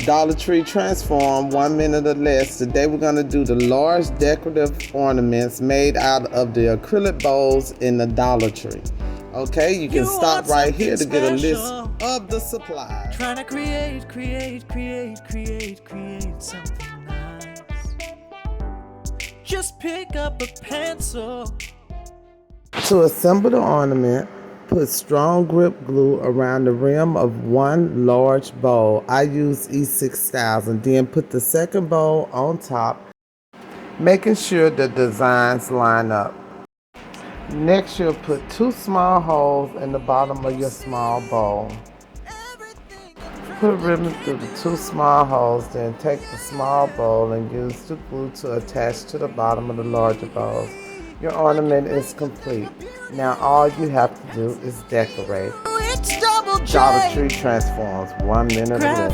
Dollar Tree Transform, 1 minute or less. Today we're going to do the large decorative ornaments made out of the acrylic bowls in the Dollar Tree. Okay, you can stop right here to get a list of the supplies. Trying to create something nice. Just pick up a pencil. To assemble the ornament, put strong grip glue around the rim of one large bowl. I use E6000. Then put the second bowl on top, making sure the designs line up. Next, you'll put 2 small holes in the bottom of your small bowl. Put ribbon through the 2 small holes, then take the small bowl and use the glue to attach to the bottom of the larger bowls. Your ornament is complete. Now all you have to do is decorate. Dollar Tree Transforms, 1 minute or less.